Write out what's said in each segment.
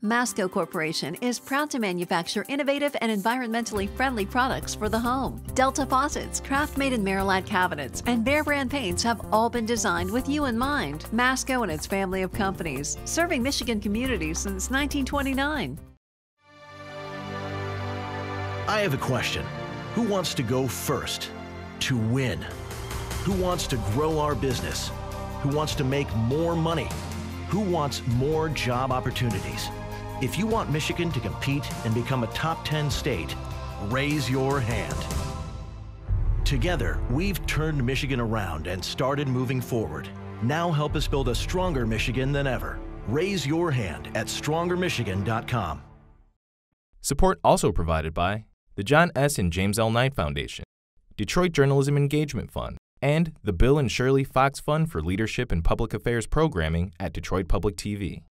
Masco Corporation is proud to manufacture innovative and environmentally friendly products for the home. Delta faucets, craft-made in Merillat cabinets, and Behr brand paints have all been designed with you in mind. Masco and its family of companies, serving Michigan communities since 1929. I have a question. Who wants to go first? To win? Who wants to grow our business? Who wants to make more money? Who wants more job opportunities? If you want Michigan to compete and become a top 10 state, raise your hand. Together, we've turned Michigan around and started moving forward. Now help us build a stronger Michigan than ever. Raise your hand at strongermichigan.com. Support also provided by the John S. and James L. Knight Foundation, Detroit Journalism Engagement Fund, and the Bill and Shirley Fox Fund for Leadership and Public Affairs Programming at Detroit Public TV.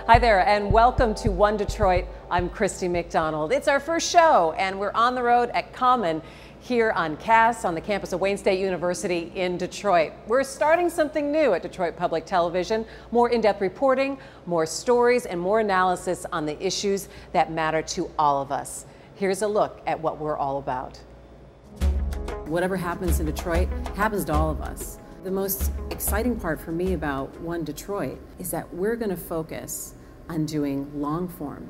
Hi there, and welcome to One Detroit. I'm Christy McDonald. It's our first show, and we're on the road at Common here on Cass on the campus of Wayne State University in Detroit. We're starting something new at Detroit Public Television. More in-depth reporting, more stories, and more analysis on the issues that matter to all of us. Here's a look at what we're all about. Whatever happens in Detroit happens to all of us. The most exciting part for me about One Detroit is that we're going to focus on doing long-form,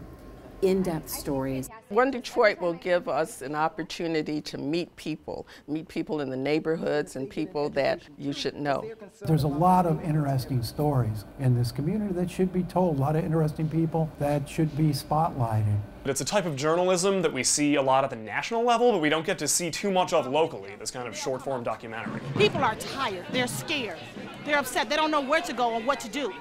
in-depth stories. One Detroit will give us an opportunity to meet people in the neighborhoods and people that you should know. There's a lot of interesting stories in this community that should be told, a lot of interesting people that should be spotlighted. It's a type of journalism that we see a lot at the national level, but we don't get to see too much of locally, this kind of short-form documentary. People are tired, they're scared, they're upset, they don't know where to go and what to do.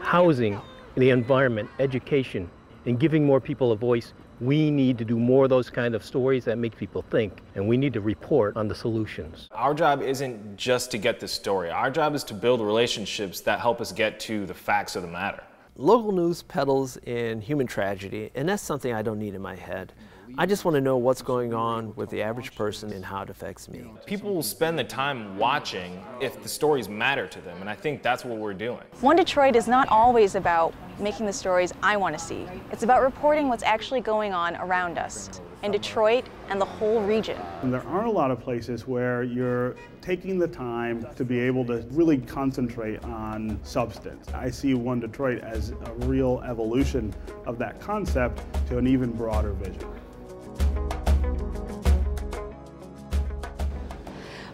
Housing, the environment, education, and giving more people a voice. We need to do more of those kind of stories that make people think, and we need to report on the solutions. Our job isn't just to get the story. Our job is to build relationships that help us get to the facts of the matter. Local news peddles in human tragedy, and that's something I don't need in my head. I just want to know what's going on with the average person and how it affects me. People will spend the time watching if the stories matter to them, and I think that's what we're doing. One Detroit is not always about making the stories I want to see. It's about reporting what's actually going on around us, in Detroit and the whole region. And there aren't a lot of places where you're taking the time to be able to really concentrate on substance. I see One Detroit as a real evolution of that concept to an even broader vision.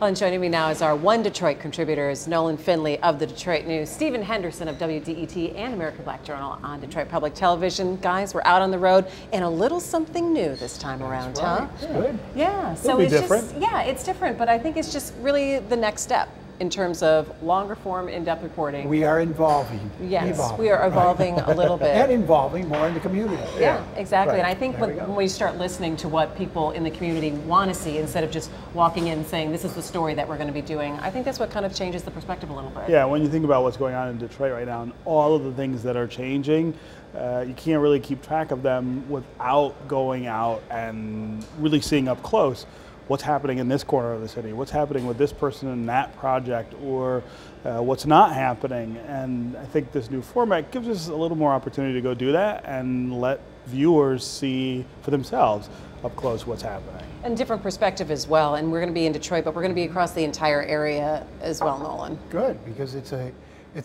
Well, and joining me now is our One Detroit contributors, Nolan Finley of the Detroit News, Stephen Henderson of WDET and American Black Journal on Detroit Public Television. Guys, we're out on the road and a little something new this time around, huh? It's good. Yeah, so it's different. It's different, but I think it's just really the next step in terms of longer form, in-depth reporting. We are evolving. Yes, we are evolving a little bit. And involving more in the community. Yeah, exactly. Right. And I think when we start listening to what people in the community want to see, instead of just walking in and saying, this is the story that we're going to be doing, I think that's what kind of changes the perspective a little bit. Yeah, when you think about what's going on in Detroit right now and all of the things that are changing, you can't really keep track of them without going out and really seeing up close what's happening in this corner of the city, what's happening with this person in that project, or what's not happening. And I think this new format gives us a little more opportunity to go do that and let viewers see for themselves up close what's happening. And different perspective as well. And we're going to be in Detroit, but we're going to be across the entire area as well, Nolan. Good, because it's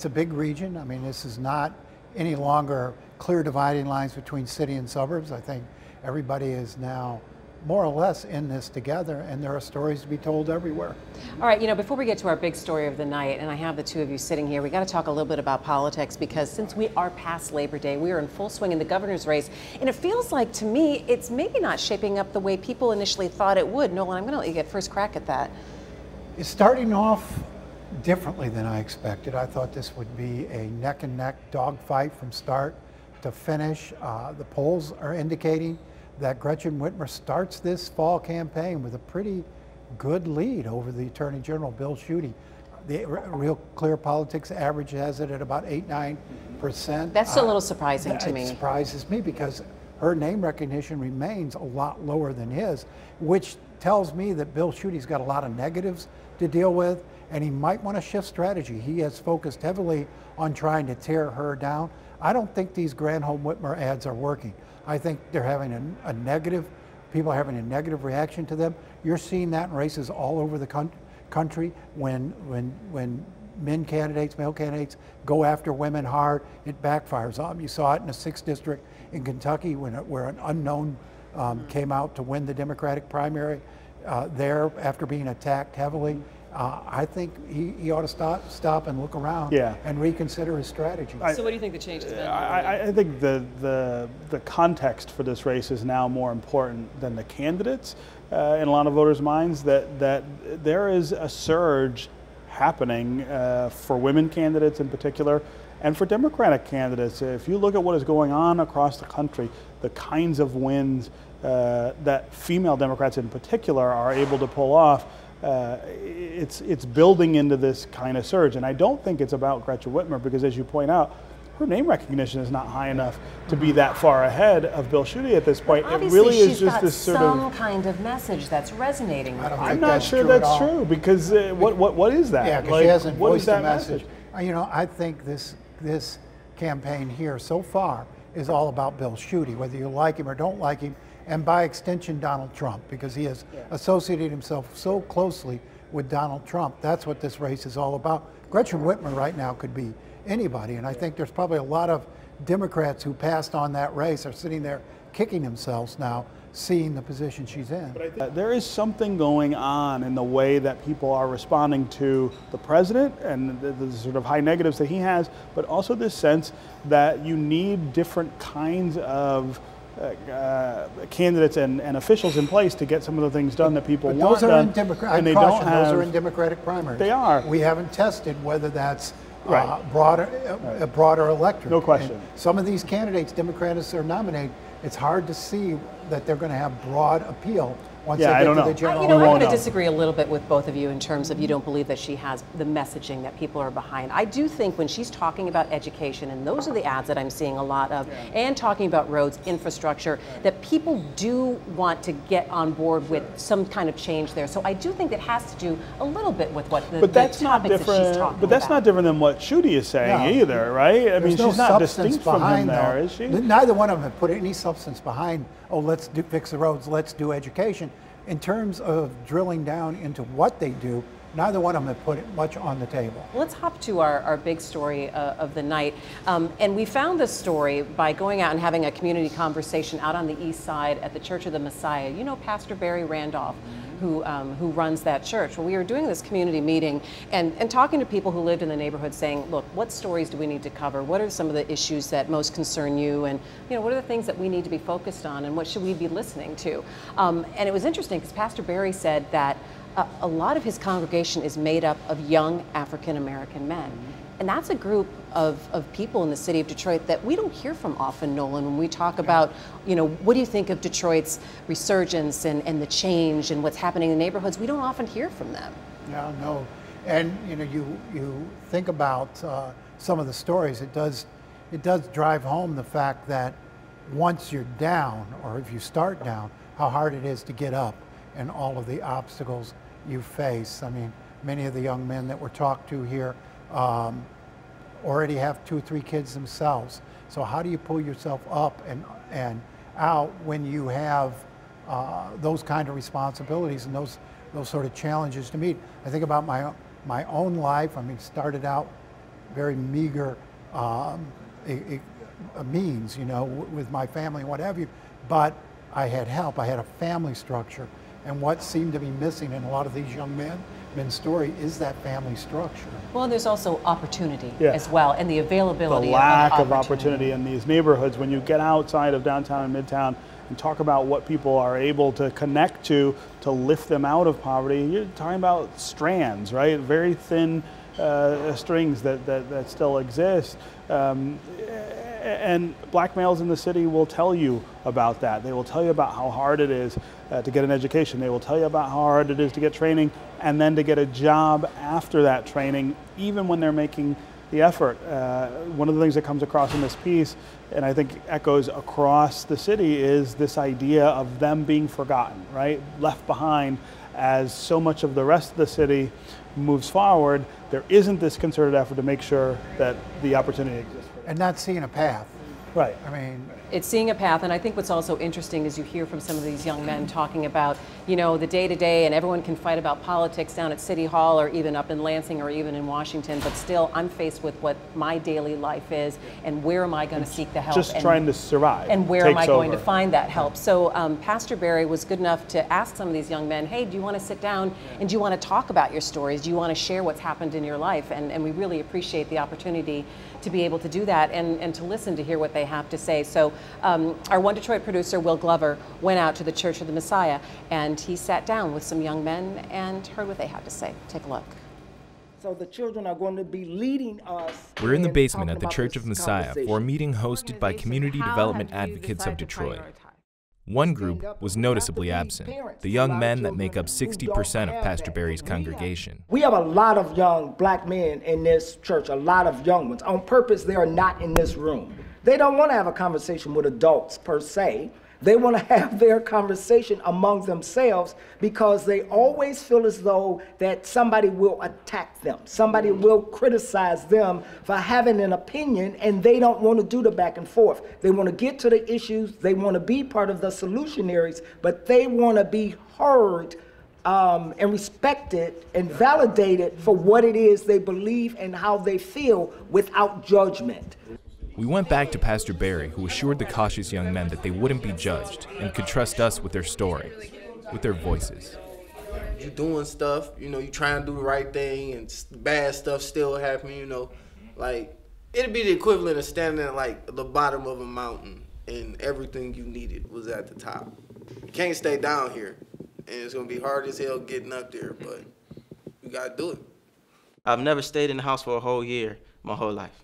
a big region. I mean, this is not any longer clear dividing lines between city and suburbs. I think everybody is now more or less in this together, and there are stories to be told everywhere. All right, before we get to our big story of the night, and I have the two of you sitting here, we got to talk a little bit about politics, because since we are past Labor Day, we are in full swing in the governor's race, and it feels like, to me, it's maybe not shaping up the way people initially thought it would. Nolan, I'm going to let you get first crack at that. It's starting off differently than I expected. I thought this would be a neck-and-neck dogfight from start to finish. The polls are indicating that Gretchen Whitmer starts this fall campaign with a pretty good lead over the Attorney General, Bill Schuette. The Real Clear Politics average has it at about 8–9%. That's a little surprising to me. It surprises me because her name recognition remains a lot lower than his, which tells me that Bill Schuette's got a lot of negatives to deal with, and he might want to shift strategy. He has focused heavily on trying to tear her down. I don't think these Granholm-Whitmer ads are working. I think they're having a negative, people are having a negative reaction to them. You're seeing that in races all over the country when male candidates go after women hard, it backfires on them. You saw it in the 6th district in Kentucky where an unknown came out to win the Democratic primary there after being attacked heavily. I think he ought to stop and look around and reconsider his strategy. So what do you think the change has been? I think the context for this race is now more important than the candidates in a lot of voters' minds, that there is a surge happening for women candidates in particular, and for Democratic candidates. If you look at what is going on across the country, the kinds of wins that female Democrats in particular are able to pull off, it's building into this kind of surge. And I don't think it's about Gretchen Whitmer, because as you point out, her name recognition is not high enough to be that far ahead of Bill Schuette at this point. It really is she's just got this sort some kind of message that's resonating with her. I'm not sure that's true, because what is that? Yeah, because like, she hasn't what voiced is that a message. You know, I think this campaign here so far is all about Bill Schuette, whether you like him or don't like him, and by extension Donald Trump, because he has associated himself so closely with Donald Trump. That's what this race is all about. Gretchen Whitmer right now could be anybody, and I think there's probably a lot of Democrats who passed on that race are sitting there kicking themselves now, seeing the position she's in. But I think there is something going on in the way that people are responding to the president and the sort of high negatives that he has, but also this sense that you need different kinds of candidates and officials in place to get some of the things done that people want done. Those are in Democratic primaries. They are. We haven't tested whether that's a broader electorate. No question. And some of these candidates Democrats are nominating, it's hard to see that they're going to have broad appeal once they get to the general election. I'm going to disagree a little bit with both of you in terms of you don't believe that she has the messaging that people are behind. I do think when she's talking about education, and those are the ads that I'm seeing a lot of, and talking about roads, infrastructure, that people do want to get on board with some kind of change there. So I do think that has to do a little bit with what the topics that she's talking about. But that's not different than what Schuette is saying either, right? I mean, she's not distinct from him there, is she? Neither one of them have put any substance behind, oh, let's fix the roads, let's do education. In terms of drilling down into what they do, neither one of them have put much on the table. Let's hop to our big story of the night. And we found this story by going out and having a community conversation out on the east side at the Church of the Messiah. You know Pastor Barry Randolph, who runs that church. Well, we were doing this community meeting and talking to people who lived in the neighborhood, saying, look, what stories do we need to cover? What are some of the issues that most concern you? And what are the things that we need to be focused on, and what should we be listening to? And it was interesting because Pastor Barry said that a lot of his congregation is made up of young African-American men. And that's a group of people in the city of Detroit that we don't hear from often, Nolan, when we talk about, what do you think of Detroit's resurgence and the change and what's happening in the neighborhoods? We don't often hear from them. Yeah, no. And, you think about some of the stories, it does drive home the fact that once you're down, or if you start down, how hard it is to get up and all of the obstacles you face. I mean, many of the young men that were talked to here already have 2 or 3 kids themselves. So how do you pull yourself up and out when you have those kind of responsibilities and those sort of challenges to meet? I think about my own life. I mean, started out very meager means, with my family and what have you, but I had help. I had a family structure. And what seemed to be missing in a lot of these young men's story is that family structure. Well, and there's also opportunity as well, and the availability the lack of opportunity in these neighborhoods. When you get outside of downtown and midtown and talk about what people are able to connect to lift them out of poverty, you're talking about strands, right? Very thin strings that still exist. And black males in the city will tell you about that. They will tell you about how hard it is to get an education. They will tell you about how hard it is to get training and then to get a job after that training, even when they're making the effort. One of the things that comes across in this piece, and I think echoes across the city, is this idea of them being forgotten, right? Left behind as so much of the rest of the city moves forward. There isn't this concerted effort to make sure that the opportunity exists for them. And not seeing a path. Right. I mean, it's seeing a path, and I think what's also interesting is you hear from some of these young men talking about, you know, the day-to-day, and everyone can fight about politics down at City Hall or even up in Lansing or even in Washington, but still I'm faced with what my daily life is and where am I going to seek the help. Just trying to survive. And where am I going to find that help? So Pastor Barry was good enough to ask some of these young men, hey, do you want to sit down and do you want to talk about your stories? Do you want to share what's happened in your life? And we really appreciate the opportunity to be able to do that and to listen to hear what they have to say. So our One Detroit producer, Will Glover, went out to the Church of the Messiah and he sat down with some young men and heard what they had to say. Take a look. So the children are going to be leading us. We're in the basement at the Church of Messiah for a meeting hosted by community development advocates of Detroit. One group was noticeably absent, the young men that make up 60% of Pastor Barry's congregation. We have a lot of young black men in this church, a lot of young ones. On purpose, they are not in this room. They don't want to have a conversation with adults per se. They want to have their conversation among themselves because they always feel as though that somebody will attack them. Somebody will criticize them for having an opinion, and they don't want to do the back and forth. They want to get to the issues. They want to be part of the solutionaries, but they want to be heard and respected and validated for what it is they believe and how they feel without judgment. We went back to Pastor Barry, who assured the cautious young men that they wouldn't be judged and could trust us with their story, with their voices. You're doing stuff, you know, you trying to do the right thing and bad stuff still happening, you know. Like, it'd be the equivalent of standing at, like, the bottom of a mountain and everything you needed was at the top. You can't stay down here, and it's going to be hard as hell getting up there, but you got to do it. I've never stayed in the house for a whole year, my whole life.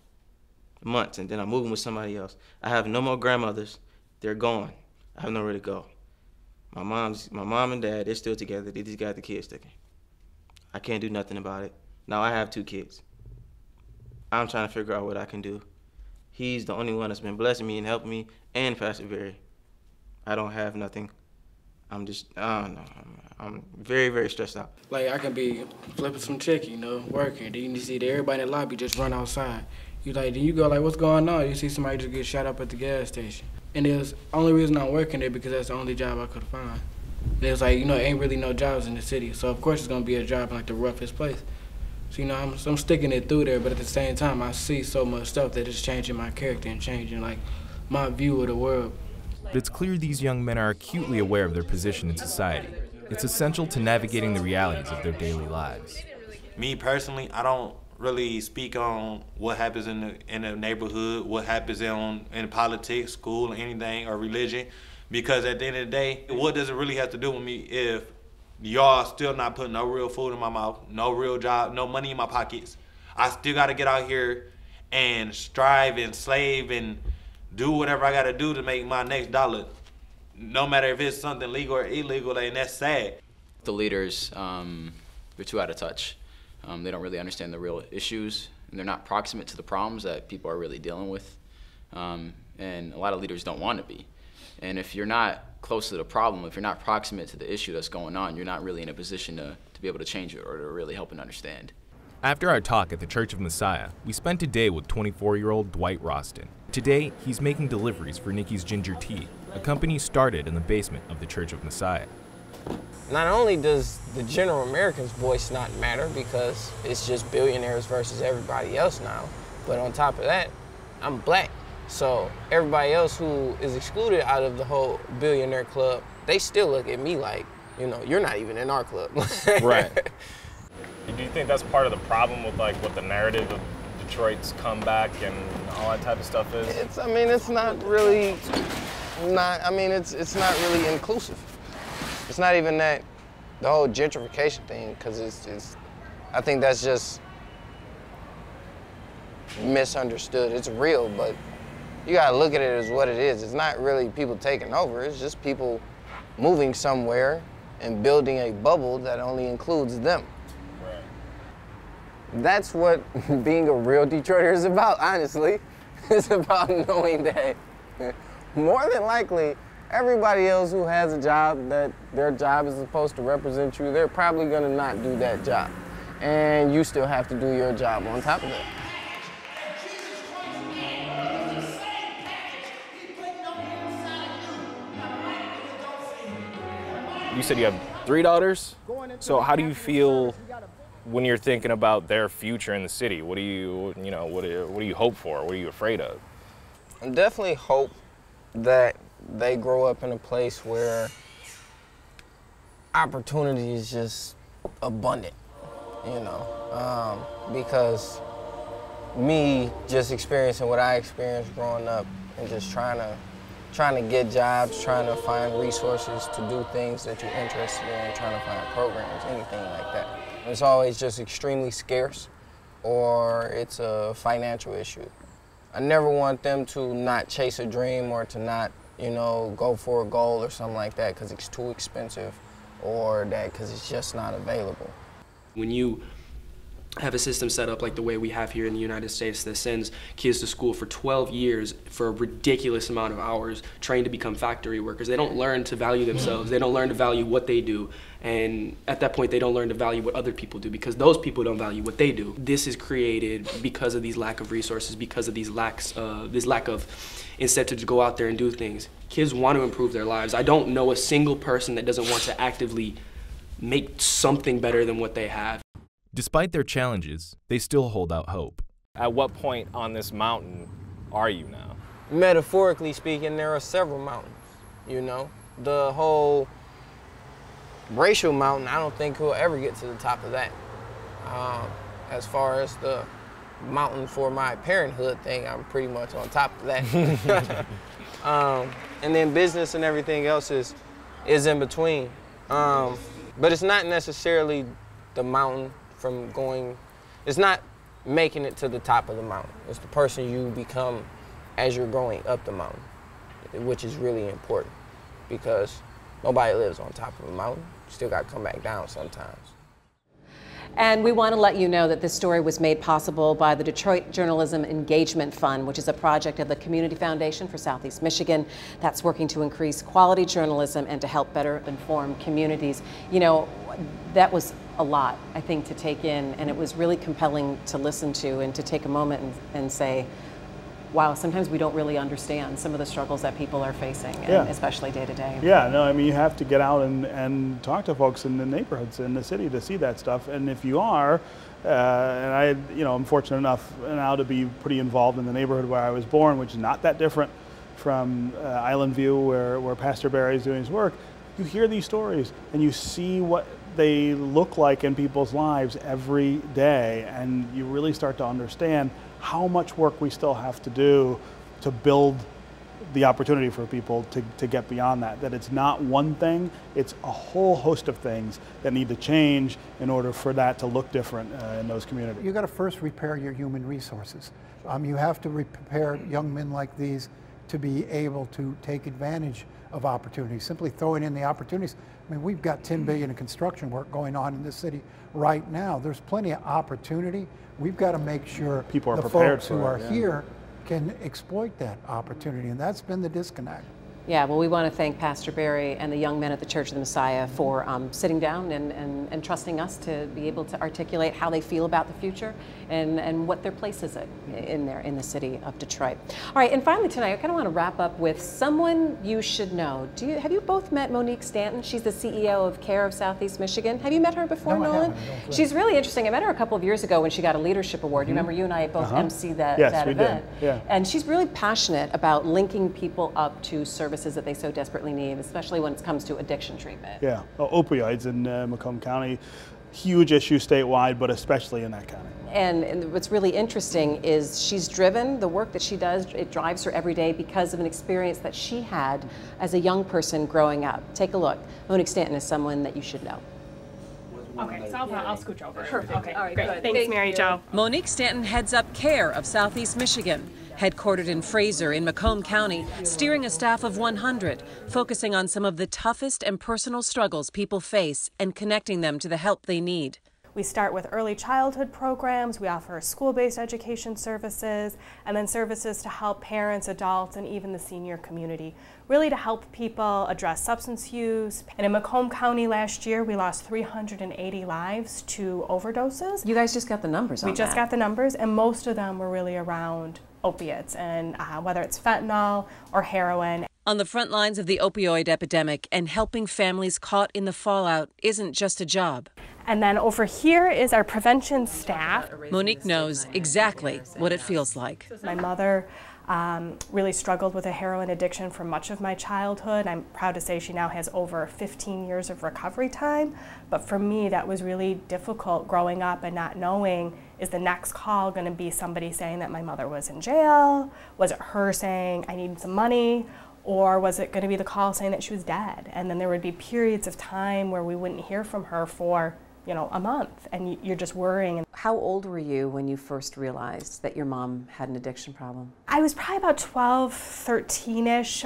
Months, and then I'm moving with somebody else. I have no more grandmothers. They're gone. I have nowhere to go. My mom and dad, they're still together. They just got the kids taken. I can't do nothing about it. Now I have 2 kids. I'm trying to figure out what I can do. He's the only one that's been blessing me and helping me, and Pastor Barry. I don't have nothing. I'm just, I don't know. I'm very, very stressed out. Like, I can be flipping some chicken, you know, working. Then you see that everybody in the lobby just run outside. Then you go like, what's going on? You see somebody just get shot up at the gas station. And it was the only reason I'm working there because that's the only job I could find. And it was like, you know, ain't really no jobs in the city. So of course it's gonna be a job in like the roughest place. So, you know, I'm sticking it through there, but at the same time I see so much stuff that is changing my character and changing like my view of the world. But it's clear these young men are acutely aware of their position in society. It's essential to navigating the realities of their daily lives. Me personally, I don't really speak on what happens in the neighborhood, what happens in politics, school, or anything, or religion, because at the end of the day, what does it really have to do with me if y'all still not putting no real food in my mouth, no real job, no money in my pockets? I still got to get out here and strive and slave and do whatever I got to do to make my next dollar, no matter if it's something legal or illegal, and that's sad. The leaders, they're too out of touch. They don't really understand the real issues, and they're not proximate to the problems that people are really dealing with. And a lot of leaders don't want to be. And if you're not close to the problem, if you're not proximate to the issue that's going on, you're not really in a position to be able to change it or to really help and understand. After our talk at the Church of Messiah, we spent a day with 24-year-old Dwight Rosten. Today, he's making deliveries for Nikki's Ginger Tea, a company started in the basement of the Church of Messiah. Not only does the general American's voice not matter because it's just billionaires versus everybody else now, but on top of that, I'm black. So everybody else who is excluded out of the whole billionaire club, they still look at me like, you know, you're not even in our club. Right. Do you think that's part of the problem with like what the narrative of Detroit's comeback and all that type of stuff is? It's not really inclusive. It's not even that, the whole gentrification thing, because I think that's just misunderstood. It's real, but you gotta look at it as what it is. It's not really people taking over, it's just people moving somewhere and building a bubble that only includes them. That's what being a real Detroiter is about, honestly. It's about knowing that more than likely, everybody else who has a job that their job is supposed to represent you, they're probably gonna not do that job. And you still have to do your job on top of that. You said you have 3 daughters? So how do you feel when you're thinking about their future in the city? What do you hope for? What are you afraid of? I definitely hope that they grow up in a place where opportunity is just abundant, because me just experiencing what I experienced growing up and just trying to get jobs, trying to find resources to do things that you're interested in, trying to find programs, anything like that. It's always just extremely scarce, or it's a financial issue. I never want them to not chase a dream or to not, go for a goal or something like that because it's too expensive or because it's just not available. When you have a system set up like the way we have here in the United States that sends kids to school for 12 years for a ridiculous amount of hours trained to become factory workers, they don't learn to value themselves, they don't learn to value what they do, and at that point they don't learn to value what other people do because those people don't value what they do. This is created because of these lack of resources, because of this lack of incentive to go out there and do things. Kids want to improve their lives. I don't know a single person that doesn't want to actively make something better than what they have. Despite their challenges, they still hold out hope. At what point on this mountain are you now? Metaphorically speaking, there are several mountains, The whole racial mountain, I don't think we'll ever get to the top of that. As far as the mountain for my parenthood thing, I'm pretty much on top of that. And then business and everything else is in between. But it's not necessarily the mountain it's not making it to the top of the mountain. It's the person you become as you're growing up the mountain, which is really important because nobody lives on top of a mountain. You still got to come back down sometimes. And we want to let you know that this story was made possible by the Detroit Journalism Engagement Fund, which is a project of the Community Foundation for Southeast Michigan that's working to increase quality journalism and to help better inform communities. That was a lot, I think, to take in, and it was really compelling to listen to and to take a moment and say, wow, sometimes we don't really understand some of the struggles that people are facing, and especially day to day. Yeah, no, I mean, you have to get out and talk to folks in the neighborhoods in the city to see that stuff. And if you are, and I'm fortunate enough now to be pretty involved in the neighborhood where I was born, which is not that different from IslandView, where Pastor Barry is doing his work. You hear these stories and you see what they look like in people's lives every day, and you really start to understand how much work we still have to do to build the opportunity for people to get beyond that it's not one thing, it's a whole host of things that need to change in order for that to look different in those communities. You got to first repair your human resources. You have to prepare young men like these to be able to take advantage of opportunities. Simply throwing in the opportunities. I mean, we've got $10 billion in construction work going on in this city right now. There's plenty of opportunity. We've got to make sure people are the prepared folks who are here can exploit that opportunity, and that's been the disconnect. Yeah, well, we want to thank Pastor Barry and the young men at the Church of the Messiah for sitting down and trusting us to be able to articulate how they feel about the future and what their place is in the city of Detroit. All right, and finally tonight, I kind of want to wrap up with someone you should know. Have you both met Monique Stanton? She's the CEO of CARE of Southeast Michigan. Have you met her before, No, Nolan? I haven't. She's really interesting. I met her a couple of years ago when she got a leadership award. You remember you and I both emceed that event? Did. Yeah. And she's really passionate about linking people up to services that they so desperately need, especially when it comes to addiction treatment. Yeah, opioids in Macomb County, huge issue statewide, but especially in that county. And what's really interesting is she's driven, the work that she does, it drives her every day because of an experience that she had as a young person growing up. Take a look. Monique Stanton is someone that you should know. Okay, so I'll scooch over. Perfect. Okay, All right, great. good. Thanks, Thank Mary you. Jo. Monique Stanton heads up CARE of Southeast Michigan, headquartered in Fraser in Macomb County, steering a staff of 100, focusing on some of the toughest and personal struggles people face and connecting them to the help they need. We start with early childhood programs, we offer school-based education services, and then services to help parents, adults, and even the senior community, really to help people address substance use. And in Macomb County last year, we lost 380 lives to overdoses. You guys just got the numbers on We just that. got the numbers, and most of them were really around opiates, and whether it's fentanyl or heroin. On the front lines of the opioid epidemic and helping families caught in the fallout isn't just a job. And then over here is our prevention staff. Monique knows exactly what it feels like. My mother really struggled with a heroin addiction for much of my childhood. I'm proud to say she now has over 15 years of recovery time. But for me, that was really difficult growing up and not knowing, is the next call going to be somebody saying that my mother was in jail? Was it her saying, I need some money? Or was it going to be the call saying that she was dead? And then there would be periods of time where we wouldn't hear from her for, a month, and you're just worrying. How old were you when you first realized that your mom had an addiction problem? I was probably about 12, 13-ish.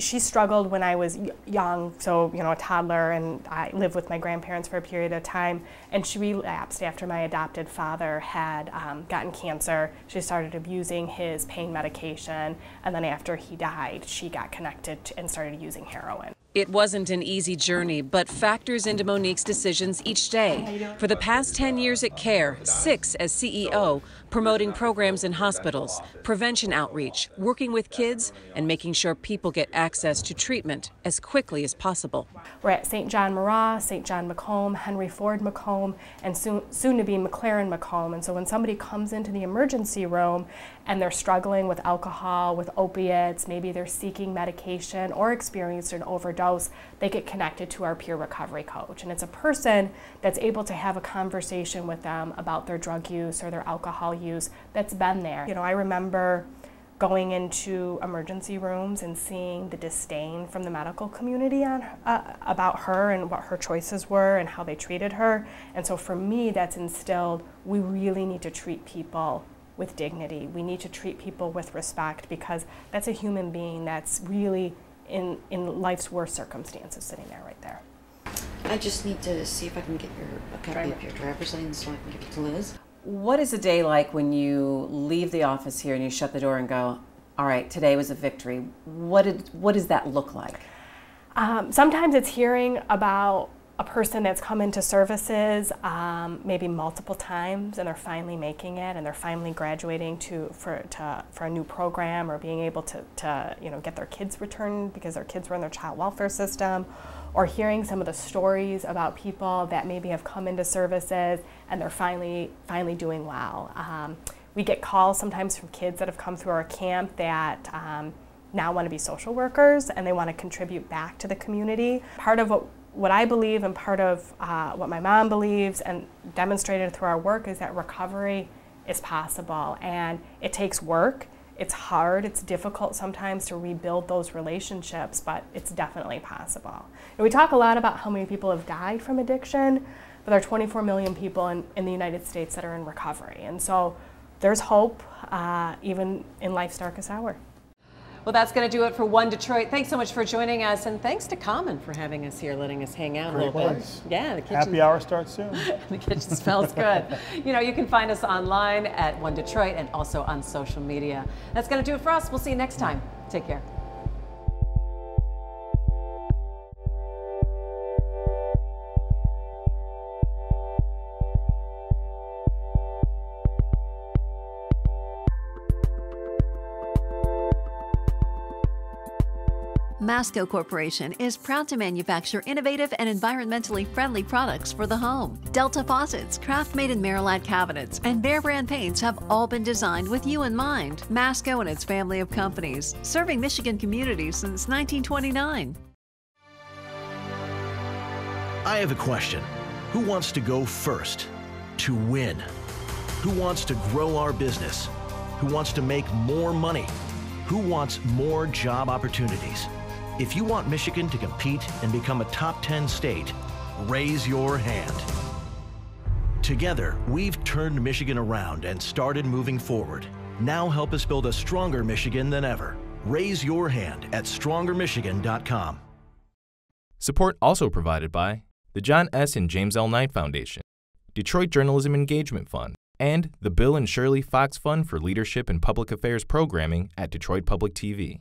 She struggled when I was young, so, a toddler, and I lived with my grandparents for a period of time, and she relapsed after my adopted father had gotten cancer. She started abusing his pain medication, and then after he died, she got connected and started using heroin. It wasn't an easy journey, but factors into Monique's decisions each day. For the past 10 years at CARE, 6 as CEO, promoting programs in hospitals, prevention outreach, working with kids, and making sure people get access to treatment as quickly as possible. We're at St. John Murrah, St. John Macomb, Henry Ford Macomb, and soon to be McLaren Macomb. And so when somebody comes into the emergency room and they're struggling with alcohol, with opiates, maybe they're seeking medication or experienced an overdose, they get connected to our peer recovery coach. And it's a person that's able to have a conversation with them about their drug use or their alcohol use that's been there. I remember going into emergency rooms and seeing the disdain from the medical community on about her and what her choices were and how they treated her. And so for me, that's instilled, we really need to treat people with dignity. We need to treat people with respect, because that's a human being that's really in life's worst circumstances sitting there right there. I just need to see if I can get a copy of your driver's license so I can give it to Liz. What is a day like when you leave the office here and you shut the door and go, all right, today was a victory? What does that look like? Sometimes it's hearing about a person that's come into services maybe multiple times, and they're finally making it, and they're finally graduating for a new program, or being able to get their kids returned because their kids were in their child welfare system, or hearing some of the stories about people that maybe have come into services and they're finally doing well. We get calls sometimes from kids that have come through our camp that now want to be social workers and they want to contribute back to the community. Part of what I believe, and part of what my mom believes and demonstrated through our work, is that recovery is possible, and it takes work. It's hard, it's difficult sometimes to rebuild those relationships, but it's definitely possible. And we talk a lot about how many people have died from addiction, but there are 24 million people in the United States that are in recovery. And so there's hope, even in life's darkest hour. Well, that's going to do it for One Detroit. Thanks so much for joining us, and thanks to Common for having us here, letting us hang out a little bit. Yeah, the kitchen. Happy hour starts soon. The kitchen smells good. You can find us online at One Detroit and also on social media. That's going to do it for us. We'll see you next time. Take care. Masco Corporation is proud to manufacture innovative and environmentally friendly products for the home. Delta faucets, craft-made in Merillat cabinets, and Behr brand paints have all been designed with you in mind. Masco and its family of companies, serving Michigan communities since 1929. I have a question. Who wants to go first? To win? Who wants to grow our business? Who wants to make more money? Who wants more job opportunities? If you want Michigan to compete and become a top 10 state, raise your hand. Together, we've turned Michigan around and started moving forward. Now help us build a stronger Michigan than ever. Raise your hand at strongermichigan.com. Support also provided by the John S. and James L. Knight Foundation, Detroit Journalism Engagement Fund, and the Bill and Shirley Fox Fund for Leadership and Public Affairs Programming at Detroit Public TV.